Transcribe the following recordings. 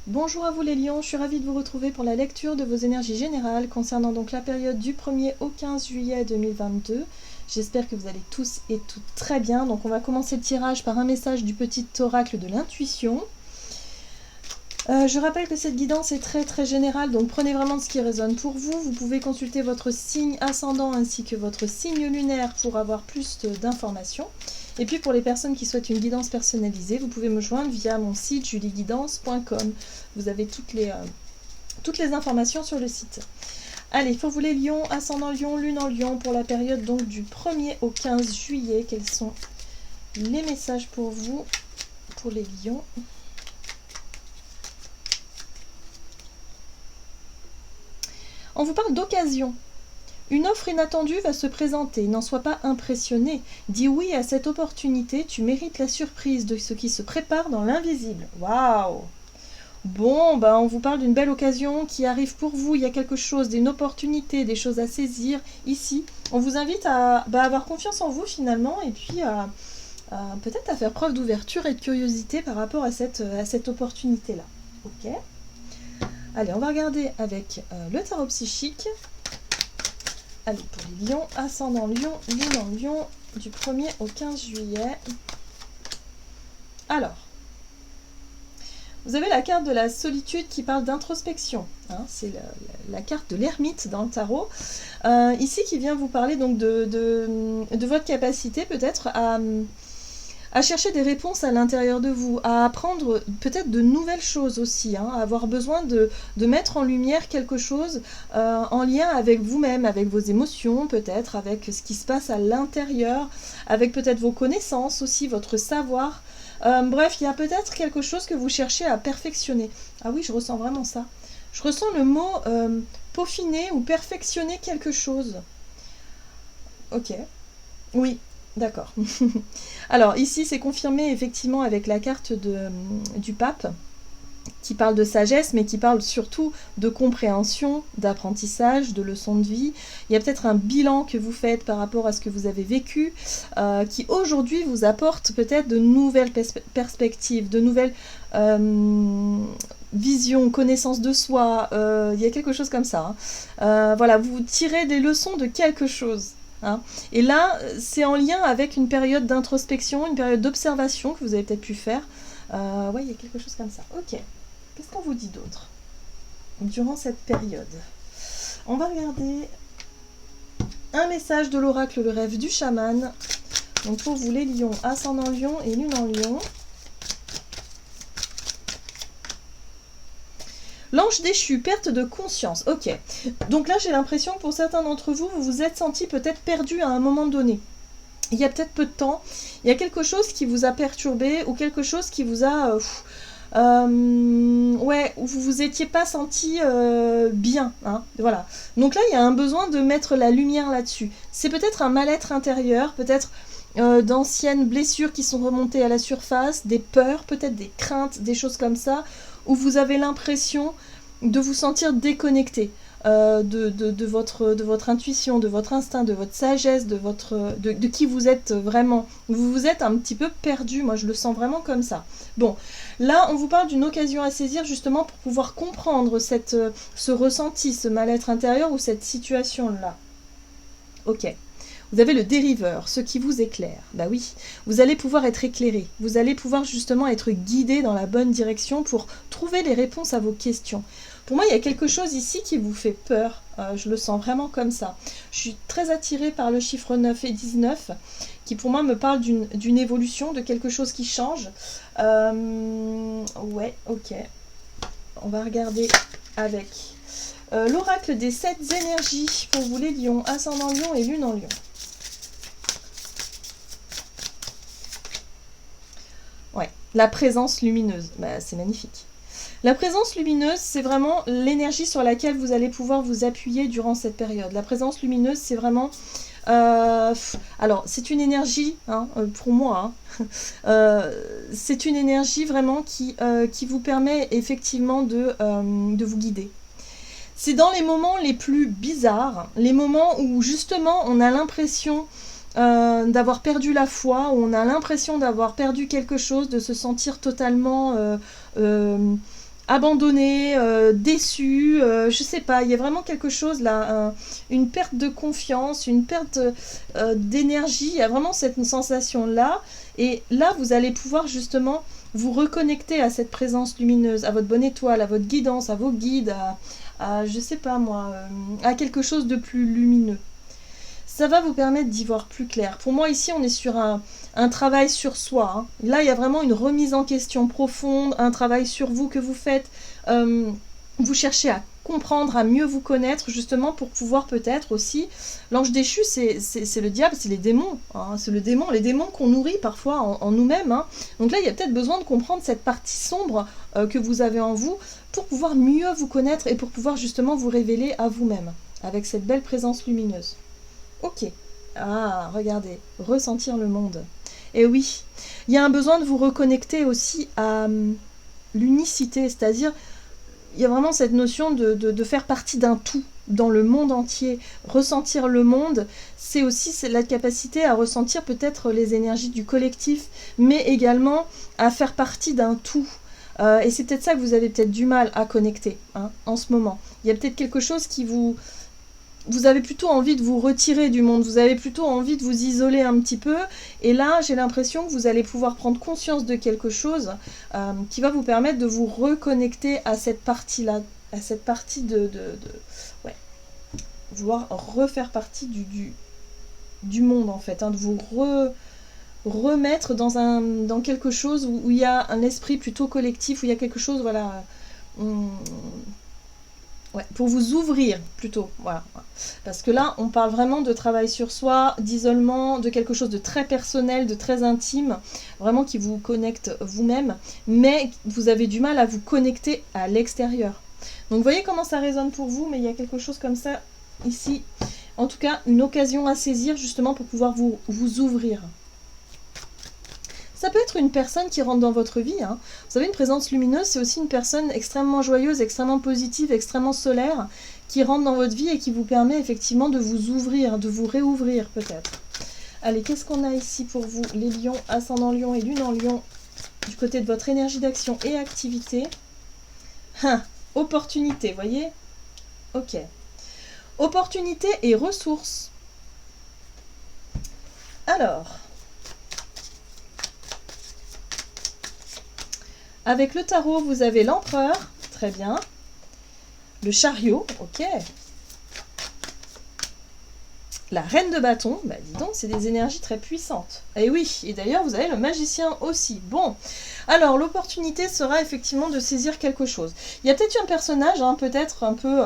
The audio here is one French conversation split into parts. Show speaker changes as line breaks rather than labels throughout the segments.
Bonjour à vous les lions, je suis ravie de vous retrouver pour la lecture de vos énergies générales concernant donc la période du 1er au 15 juillet 2022. J'espère que vous allez tous et toutes très bien. Donc on va commencer le tirage par un message du petit oracle de l'intuition. Je rappelle que cette guidance est très générale, donc prenez vraiment ce qui résonne pour vous. Vous pouvez consulter votre signe ascendant ainsi que votre signe lunaire pour avoir plus d'informations. Et puis pour les personnes qui souhaitent une guidance personnalisée, vous pouvez me joindre via mon site julieguidance.com. Vous avez toutes les informations sur le site. Allez, pour vous les lions, ascendant lion, lune en lion, pour la période donc du 1er au 15 juillet, quels sont les messages pour vous, pour les lions ? On vous parle d'occasion. Une offre inattendue va se présenter, n'en sois pas impressionné. Dis oui à cette opportunité, tu mérites la surprise de ce qui se prépare dans l'invisible. Waouh! Bon, on vous parle d'une belle occasion qui arrive pour vous. Il y a quelque chose, une opportunité, des choses à saisir ici. On vous invite à avoir confiance en vous finalement et puis peut-être à faire preuve d'ouverture et de curiosité par rapport à cette opportunité-là. Ok ? Allez, on va regarder avec le tarot psychique. Allez, pour les lions, ascendant lion, lune en lion, du 1er au 15 juillet. Alors, vous avez la carte de la solitude qui parle d'introspection. Hein, c'est la carte de l'ermite dans le tarot. Ici, qui vient vous parler donc de votre capacité peut-être à chercher des réponses à l'intérieur de vous, à apprendre peut-être de nouvelles choses aussi, hein, à avoir besoin de mettre en lumière quelque chose en lien avec vous-même, avec vos émotions peut-être, avec ce qui se passe à l'intérieur, avec peut-être vos connaissances aussi, votre savoir. Bref, il y a peut-être quelque chose que vous cherchez à perfectionner. Ah oui, je ressens vraiment ça. Je ressens le mot peaufiner ou perfectionner quelque chose. Ok. Oui. D'accord. Alors ici c'est confirmé effectivement avec la carte du pape qui parle de sagesse mais qui parle surtout de compréhension, d'apprentissage, de leçons de vie. Il y a peut-être un bilan que vous faites par rapport à ce que vous avez vécu qui aujourd'hui vous apporte peut-être de nouvelles perspectives, de nouvelles visions, connaissances de soi. Il y a quelque chose comme ça. Hein. Voilà, vous tirez des leçons de quelque chose. Hein. Et là, c'est en lien avec une période d'introspection, une période d'observation que vous avez peut-être pu faire. Ouais, il y a quelque chose comme ça. Ok. Qu'est-ce qu'on vous dit d'autre durant cette période? On va regarder un message de l'oracle Le Rêve du Chaman. Donc pour vous les lions, ascendant lion et lune en lion. L'ange déchu, perte de conscience. Ok. Donc là, j'ai l'impression que pour certains d'entre vous, vous vous êtes senti peut-être perdu à un moment donné. Il y a peut-être peu de temps. Il y a quelque chose qui vous a perturbé ou quelque chose qui vous a... ouais, où vous vous étiez pas senti bien. Hein, voilà. Donc là, il y a un besoin de mettre la lumière là-dessus. C'est peut-être un mal-être intérieur, peut-être... d'anciennes blessures qui sont remontées à la surface, des peurs, peut-être des craintes, des choses comme ça, où vous avez l'impression de vous sentir déconnecté de votre intuition, de votre instinct, de votre sagesse, de qui vous êtes vraiment. Vous vous êtes un petit peu perdu, moi je le sens vraiment comme ça. Bon, là on vous parle d'une occasion à saisir justement pour pouvoir comprendre ce ressenti, ce mal-être intérieur ou cette situation-là. Ok. Vous avez le dériveur, ce qui vous éclaire. Bah oui, vous allez pouvoir être éclairé. Vous allez pouvoir justement être guidé dans la bonne direction pour trouver les réponses à vos questions. Pour moi, il y a quelque chose ici qui vous fait peur. Je le sens vraiment comme ça. Je suis très attirée par le chiffre 9 et 19, qui pour moi me parle d'une évolution, de quelque chose qui change. Ouais, ok. On va regarder avec l'oracle des 7 énergies pour vous les lions, ascendant lion et lune en lion. Ouais, la présence lumineuse, c'est magnifique. La présence lumineuse, c'est vraiment l'énergie sur laquelle vous allez pouvoir vous appuyer durant cette période. La présence lumineuse, c'est vraiment... alors, c'est une énergie, hein, pour moi, hein, c'est une énergie vraiment qui vous permet effectivement de vous guider. C'est dans les moments les plus bizarres, les moments où justement on a l'impression... d'avoir perdu la foi, où on a l'impression d'avoir perdu quelque chose, de se sentir totalement abandonné, déçu, je sais pas, il y a vraiment quelque chose là, une perte de confiance, une perte d'énergie, il y a vraiment cette sensation-là, et là vous allez pouvoir justement vous reconnecter à cette présence lumineuse, à votre bonne étoile, à votre guidance, à vos guides, je sais pas moi, à quelque chose de plus lumineux. Ça va vous permettre d'y voir plus clair. Pour moi, ici, on est sur un travail sur soi. Hein. Là, il y a vraiment une remise en question profonde, un travail sur vous que vous faites. Vous cherchez à comprendre, à mieux vous connaître, justement pour pouvoir peut-être aussi... L'ange déchu, c'est le diable, c'est les démons. Hein. C'est les démons qu'on nourrit parfois en nous-mêmes. Hein. Donc là, il y a peut-être besoin de comprendre cette partie sombre que vous avez en vous pour pouvoir mieux vous connaître et pour pouvoir justement vous révéler à vous-même avec cette belle présence lumineuse. Ok. Ah, regardez. Ressentir le monde. Et oui, il y a un besoin de vous reconnecter aussi à l'unicité, c'est-à-dire, il y a vraiment cette notion de faire partie d'un tout dans le monde entier. Ressentir le monde, c'est aussi la capacité à ressentir peut-être les énergies du collectif, mais également à faire partie d'un tout. Et c'est peut-être ça que vous avez peut-être du mal à connecter hein, en ce moment. Il y a peut-être quelque chose qui vous avez plutôt envie de vous retirer du monde, vous avez plutôt envie de vous isoler un petit peu, et là j'ai l'impression que vous allez pouvoir prendre conscience de quelque chose qui va vous permettre de vous reconnecter à cette partie-là, à cette partie ouais, vouloir refaire partie du monde en fait, hein, de vous remettre dans quelque chose où il y a un esprit plutôt collectif, où il y a quelque chose, voilà... Ouais, pour vous ouvrir plutôt, voilà. Parce que là, on parle vraiment de travail sur soi, d'isolement, de quelque chose de très personnel, de très intime, vraiment qui vous connecte vous-même, mais vous avez du mal à vous connecter à l'extérieur. Donc vous voyez comment ça résonne pour vous, mais il y a quelque chose comme ça ici. En tout cas, une occasion à saisir justement pour pouvoir vous ouvrir. Ça peut être une personne qui rentre dans votre vie. Hein. Vous savez, une présence lumineuse, c'est aussi une personne extrêmement joyeuse, extrêmement positive, extrêmement solaire, qui rentre dans votre vie et qui vous permet effectivement de vous ouvrir, de vous réouvrir peut-être. Allez, qu'est-ce qu'on a ici pour vous, les lions, ascendant lion et lune en lion, du côté de votre énergie d'action et activité. Opportunité, voyez? Ok. Opportunité et ressources. Alors... Avec le tarot, vous avez l'empereur, très bien. Le chariot, ok. La reine de bâton, bah dis donc, c'est des énergies très puissantes. Et oui, et d'ailleurs, vous avez le magicien aussi. Bon, alors l'opportunité sera effectivement de saisir quelque chose. Il y a peut-être un personnage, hein, peut-être un peu...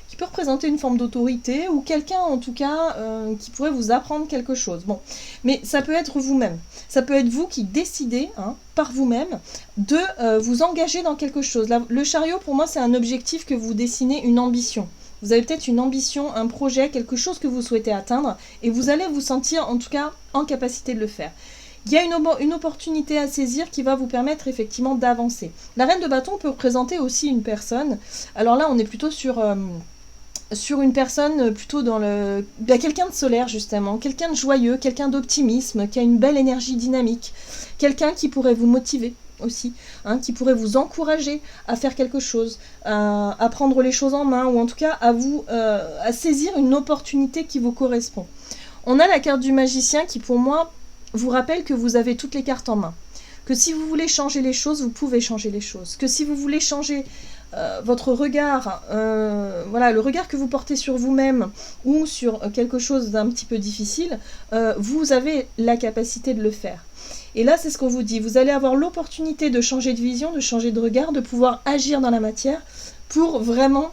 qui peut représenter une forme d'autorité, ou quelqu'un en tout cas qui pourrait vous apprendre quelque chose. Bon, mais ça peut être vous-même. Ça peut être vous qui décidez, hein, par vous-même, de vous engager dans quelque chose. Là, le chariot, pour moi, c'est un objectif que vous dessinez, une ambition. Vous avez peut-être une ambition, un projet, quelque chose que vous souhaitez atteindre, et vous allez vous sentir, en tout cas, en capacité de le faire. Il y a une opportunité à saisir qui va vous permettre effectivement d'avancer. La reine de bâton peut représenter aussi une personne. Alors là, on est plutôt sur une personne plutôt dans le... quelqu'un de solaire justement, quelqu'un de joyeux, quelqu'un d'optimisme, qui a une belle énergie dynamique, quelqu'un qui pourrait vous motiver aussi, hein, qui pourrait vous encourager à faire quelque chose, à prendre les choses en main, ou en tout cas à saisir une opportunité qui vous correspond. On a la carte du magicien qui pour moi vous rappelle que vous avez toutes les cartes en main, que si vous voulez changer les choses, vous pouvez changer les choses, que si vous voulez changer votre regard, voilà, le regard que vous portez sur vous-même ou sur quelque chose d'un petit peu difficile, vous avez la capacité de le faire. Et là, c'est ce qu'on vous dit. Vous allez avoir l'opportunité de changer de vision, de changer de regard, de pouvoir agir dans la matière pour vraiment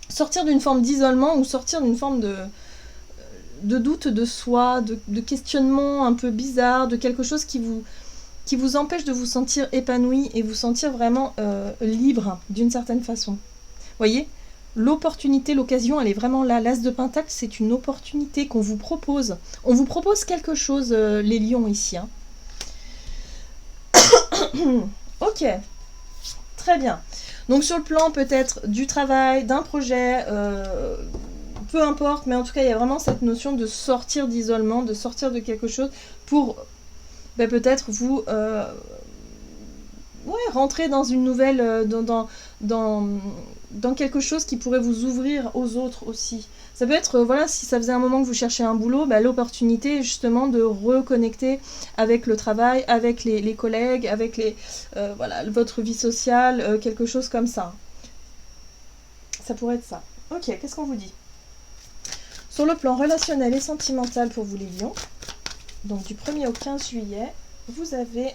sortir d'une forme d'isolement ou sortir d'une forme de doute de soi, de questionnement un peu bizarre, de quelque chose qui vous empêche de vous sentir épanoui et vous sentir vraiment libre d'une certaine façon. Vous voyez, l'opportunité, l'occasion, elle est vraiment là. L'as de pentacle, c'est une opportunité qu'on vous propose. On vous propose quelque chose, les lions, ici. Hein. Ok, très bien. Donc sur le plan peut-être du travail, d'un projet, peu importe, mais en tout cas, il y a vraiment cette notion de sortir d'isolement, de sortir de quelque chose pour... peut-être vous ouais, rentrer dans une nouvelle, dans quelque chose qui pourrait vous ouvrir aux autres aussi. Ça peut être, voilà, si ça faisait un moment que vous cherchez un boulot, bah, l'opportunité est justement de reconnecter avec le travail, avec les collègues, avec voilà, votre vie sociale, quelque chose comme ça. Ça pourrait être ça. Ok, qu'est-ce qu'on vous dit? Sur le plan relationnel et sentimental pour vous les lions, donc du 1er au 15 juillet, vous avez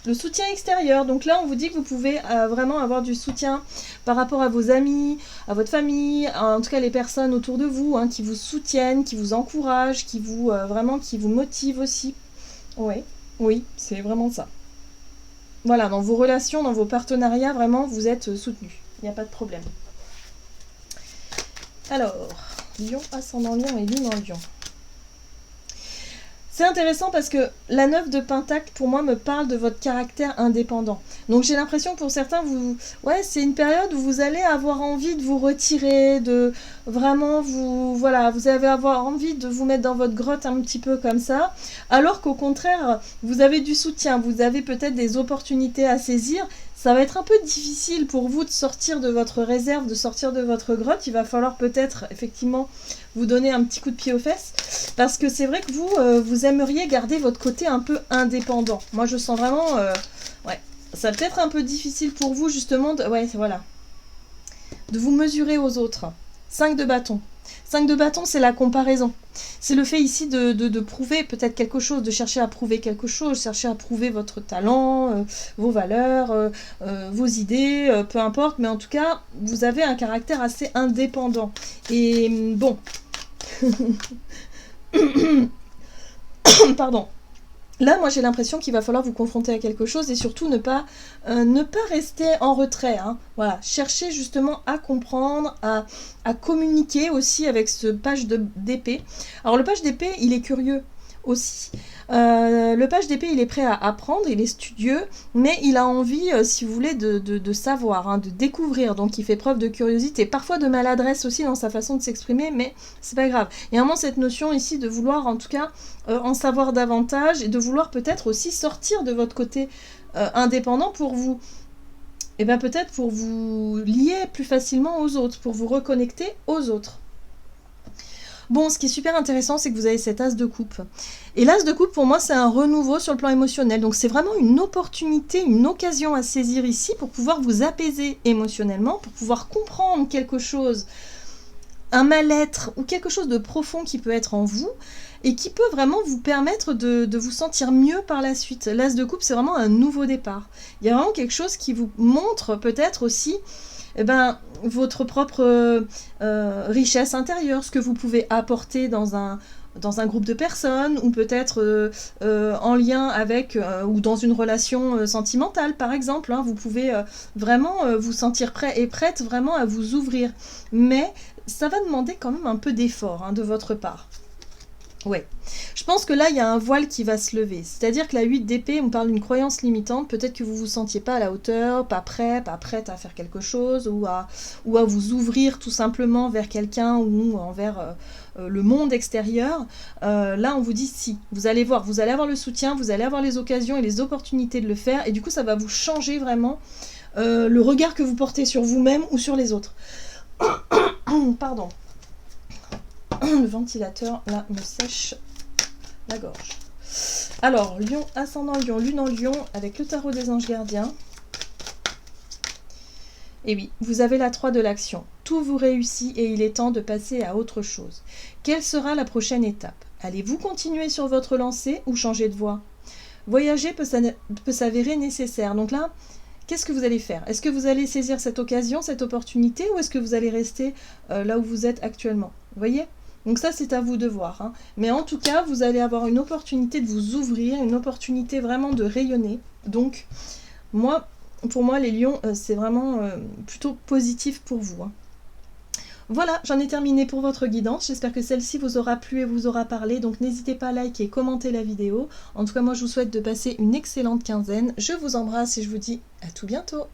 le soutien extérieur. Donc là, on vous dit que vous pouvez vraiment avoir du soutien par rapport à vos amis, à votre famille, en tout cas les personnes autour de vous, hein, qui vous soutiennent, qui vous encouragent, qui vous vraiment qui vous motivent aussi. Oui, oui, c'est vraiment ça. Voilà, dans vos relations, dans vos partenariats, vraiment, vous êtes soutenus. Il n'y a pas de problème. Alors, Lion, ascendant Lion et Lune en Lion. C'est intéressant parce que la 9 de Pentacle, pour moi, me parle de votre caractère indépendant. Donc j'ai l'impression que pour certains, ouais, c'est une période où vous allez avoir envie de vous retirer, de vraiment voilà, vous allez avoir envie de vous mettre dans votre grotte un petit peu comme ça, alors qu'au contraire, vous avez du soutien, vous avez peut-être des opportunités à saisir. Ça va être un peu difficile pour vous de sortir de votre réserve, de sortir de votre grotte. Il va falloir peut-être effectivement vous donner un petit coup de pied aux fesses. Parce que c'est vrai que vous aimeriez garder votre côté un peu indépendant. Moi, je sens vraiment... ouais, ça va peut-être un peu difficile pour vous justement ouais, voilà, de vous mesurer aux autres. 5 de bâton. 5 de bâton, c'est la comparaison. C'est le fait ici de prouver peut-être quelque chose, de chercher à prouver quelque chose, chercher à prouver votre talent, vos valeurs, vos idées, peu importe. Mais en tout cas, vous avez un caractère assez indépendant. Et bon... Pardon. Là, moi, j'ai l'impression qu'il va falloir vous confronter à quelque chose et surtout ne pas rester en retrait. Hein. Voilà, cherchez justement à comprendre, à communiquer aussi avec ce page d'épée. Alors, le page d'épée, il est curieux aussi. Le page d'épée, il est prêt à apprendre, il est studieux, mais il a envie, si vous voulez, de savoir, hein, de découvrir. Donc, il fait preuve de curiosité, parfois de maladresse aussi dans sa façon de s'exprimer, mais c'est pas grave. Il y a vraiment cette notion ici de vouloir, en tout cas, en savoir davantage et de vouloir peut-être aussi sortir de votre côté indépendant pour vous, et bien peut-être pour vous lier plus facilement aux autres, pour vous reconnecter aux autres. Bon, ce qui est super intéressant, c'est que vous avez cet as de coupe. Et l'as de coupe, pour moi, c'est un renouveau sur le plan émotionnel. Donc, c'est vraiment une opportunité, une occasion à saisir ici pour pouvoir vous apaiser émotionnellement, pour pouvoir comprendre quelque chose, un mal-être ou quelque chose de profond qui peut être en vous et qui peut vraiment vous permettre de vous sentir mieux par la suite. L'as de coupe, c'est vraiment un nouveau départ. Il y a vraiment quelque chose qui vous montre peut-être aussi... Eh ben, votre propre richesse intérieure, ce que vous pouvez apporter dans un groupe de personnes, ou peut-être en lien avec, ou dans une relation sentimentale, par exemple. Hein, vous pouvez vraiment vous sentir prêt et prête vraiment à vous ouvrir. Mais ça va demander quand même un peu d'effort, hein, de votre part. Ouais. Je pense que là, il y a un voile qui va se lever. C'est-à-dire que la 8 d'épée, on parle d'une croyance limitante. Peut-être que vous ne vous sentiez pas à la hauteur, pas prêt, pas prête à faire quelque chose, ou à vous ouvrir tout simplement vers quelqu'un ou envers le monde extérieur. Là, on vous dit si. Vous allez voir, vous allez avoir le soutien, vous allez avoir les occasions et les opportunités de le faire. Et du coup, ça va vous changer vraiment le regard que vous portez sur vous-même ou sur les autres. Pardon. Le ventilateur, là, me sèche la gorge. Alors, Lion, ascendant Lion, Lune en Lion, avec le tarot des anges gardiens. Et oui, vous avez la 3 de l'action. Tout vous réussit et il est temps de passer à autre chose. Quelle sera la prochaine étape? Allez-vous continuer sur votre lancée ou changer de voie? Voyager peut s'avérer nécessaire. Donc là, qu'est-ce que vous allez faire? Est-ce que vous allez saisir cette occasion, cette opportunité, ou est-ce que vous allez rester là où vous êtes actuellement? Vous voyez? Donc ça, c'est à vous de voir. Hein. Mais en tout cas, vous allez avoir une opportunité de vous ouvrir, une opportunité vraiment de rayonner. Donc, pour moi, les lions, c'est vraiment plutôt positif pour vous. Hein. Voilà, j'en ai terminé pour votre guidance. J'espère que celle-ci vous aura plu et vous aura parlé. Donc n'hésitez pas à liker et commenter la vidéo. En tout cas, moi, je vous souhaite de passer une excellente quinzaine. Je vous embrasse et je vous dis à tout bientôt.